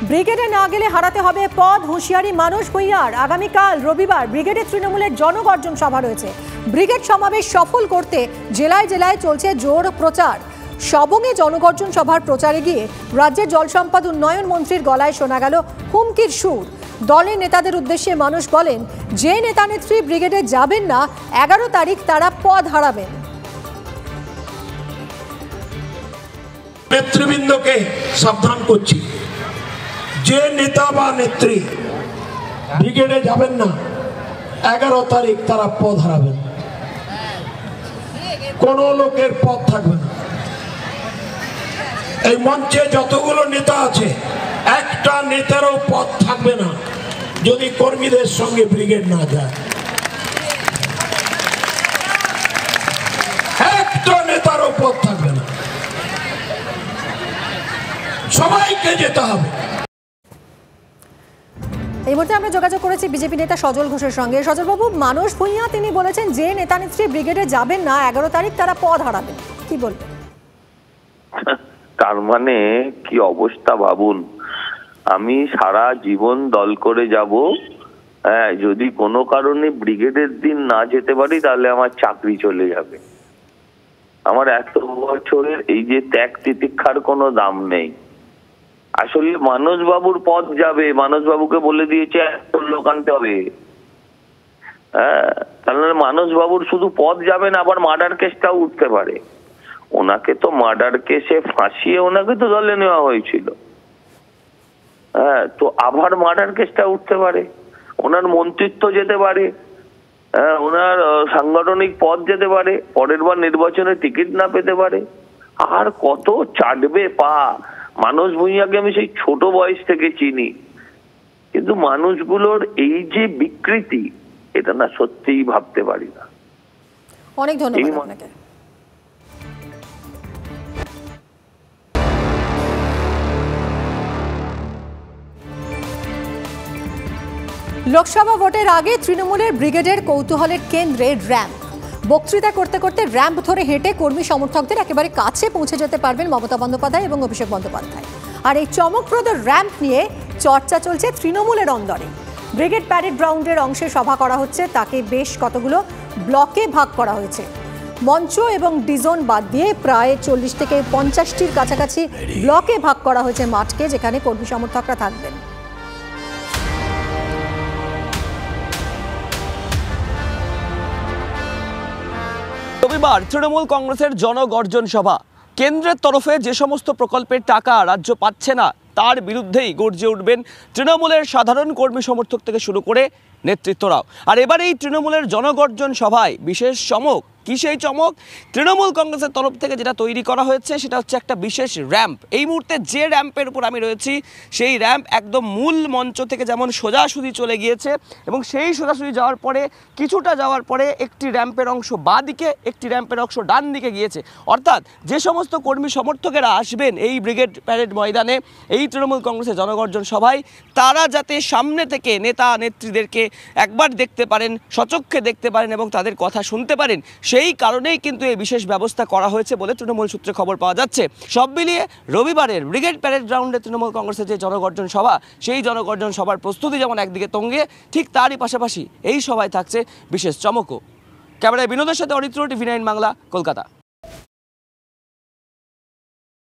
ব্রিগেডে না গেলে হারাতে হবে পদ, হুঁশিয়ারি মানস ভূঁইয়ার। আগামীকাল রবিবার ব্রিগেডে তৃণমূলের জনগর্জন সভা রয়েছে। ব্রিগেড সমাবেশ সফল করতে জেলায় জেলায় চলছে জোর প্রচার। সবংয়ে জনগর্জন সভার প্রচারে গিয়ে রাজ্যের জল সম্পদ উন্নয়ন মন্ত্রীর গলায় শোনা গেল হুমকির সুর। দলের নেতাদের উদ্দেশ্যে মানুষ বলেন, যে নেতা নেত্রী ব্রিগেডে যাবেন না 11 তারিখ তারা পদ হারাবেন। নেতৃবৃন্দকে সাবধান করছি, যে নেতা বা নেত্রী ব্রিগেডে যাবেন না 11 তারিখ তারা পদ হারাবেন। কোন লোকের পদ থাকবে না। এই মঞ্চে যতগুলো নেতা আছে একটা নেতারও পদ থাকবে না যদি কর্মীদের সঙ্গে ব্রিগেড না যায়। একটা নেতারও পদ থাকবে না, সবাইকে যেতে হবে। এই মুহূর্তে আমরা যোগাযোগ করেছি বিজেপি নেতা সজল ঘোষের সঙ্গে। সজলবাবু, মানস ভূঁইয়া তিনি বলেছেন যে নেতা নেত্রী ব্রিগেডে যাবেন না 11 তারিখ তারা পদ হারাবেন, কি বলবেন? তার মানে কি অবস্থা ভাবুন। আমি সারা জীবন দল করে যাব, যদি কোনো কারণে ব্রিগেডের দিন না যেতে পারি তাহলে আমার চাকরি চলে যাবে। আমার এত বছরের এই যে ত্যাগ তিতিক্ষার কোনো দাম নেই। আসলে মানস বাবুর পদ যাবে, মানস বাবুকে বলে দিয়েছে লোক আনতে হবে। তাহলে মানস বাবুর শুধু পদ যাবে না, আবার মার্ডার কেসটাও উঠতে পারে। ওনাকে তো মার্ডার কেসে ফাঁসিয়ে ওনাকে তো দলে নেওয়া হয়েছিল। তো আবার মার্ডার কেসটা উঠতে পারে, ওনার মন্ত্রিত্ব যেতে পারে, ওনার সাংগঠনিক পদ যেতে পারে, পরের বার নির্বাচনে টিকিট না পেতে পারে। আর কত চাটবে পা। মানস ভূঁইয়াকে আমি সেই ছোট বয়স থেকে চিনি, কিন্তু মানুষগুলোর এই যে বিকৃতি, এটা না সত্যিই ভাবতে পারি না। অনেক ধন্যবাদ আপনাকে। লোকসভা ভোটের আগে তৃণমূলের ব্রিগেডের কৌতূহলের কেন্দ্রে র্যাম্প। বক্তৃতা করতে করতে র্যাম্প ধরে হেঁটে কর্মী সমর্থকদের একেবারে কাছে পৌঁছে যেতে পারবেন মমতা বন্দ্যোপাধ্যায় এবং অভিষেক বন্দ্যোপাধ্যায়। আর এই চমকপ্রদ র্যাম্প নিয়ে চর্চা চলছে তৃণমূলের অন্দরে। ব্রিগেড প্যারেড গ্রাউন্ডের অংশে সভা করা হচ্ছে, তাকে বেশ কতগুলো ব্লকে ভাগ করা হয়েছে। মঞ্চ এবং ডিজোন বাদ দিয়ে প্রায় 40 থেকে 50টির কাছাকাছি ব্লকে ভাগ করা হয়েছে মাঠকে, যেখানে কর্মী সমর্থকরা থাকবেন। রবিবার তৃণমূল কংগ্রেসের জনগর্জন সভা। কেন্দ্রের তরফে যে সমস্ত প্রকল্পের টাকা রাজ্য পাচ্ছে না তার বিরুদ্ধেই গর্জে উঠবেন তৃণমূলের সাধারণ কর্মী সমর্থক থেকে শুরু করে নেতৃত্বরাও। আর এবার এই তৃণমূলের জনগর্জন সভায় বিশেষ চমক। কি সেই চমক? তৃণমূল কংগ্রেসের তরফ থেকে যেটা তৈরি করা হয়েছে সেটা হচ্ছে একটা বিশেষ র্যাম্প। এই মুহূর্তে যে র্যাম্পের উপর আমি রয়েছি সেই র্যাম্প একদম মূল মঞ্চ থেকে যেমন সোজাসুজি চলে গিয়েছে, এবং সেই সোজাসুজি যাওয়ার পরে কিছুটা যাওয়ার পরে একটি র্যাম্পের অংশ বাঁ দিকে, একটি র্যাম্পের অংশ ডান দিকে গিয়েছে। অর্থাৎ যে সমস্ত কর্মী সমর্থকেরা আসবেন এই ব্রিগেড প্যারেড ময়দানে, এই তৃণমূল কংগ্রেসের জনগর্জন সভায়, তারা যাতে সামনে থেকে নেতা নেত্রীদেরকে একবার দেখতে পারেন, সচক্ষে দেখতে পারেন এবং তাদের কথা শুনতে পারেন, সেই কারণেই কিন্তু এই বিশেষ ব্যবস্থা করা হয়েছে বলে তৃণমূল সূত্রে খবর পাওয়া যাচ্ছে। সব মিলিয়ে রবিবারের ব্রিগেড প্যারেড গ্রাউন্ডে তৃণমূল কংগ্রেসের যে জনগর্জন সভা, সেই জনগর্জন সভার প্রস্তুতি যেমন একদিকে তঙ্গে, ঠিক তারই পাশাপাশি এই সভায় থাকছে বিশেষ চমকও। ক্যামেরায় বিনোদের সাথে অরিত্র, TV9 বাংলা, কলকাতা।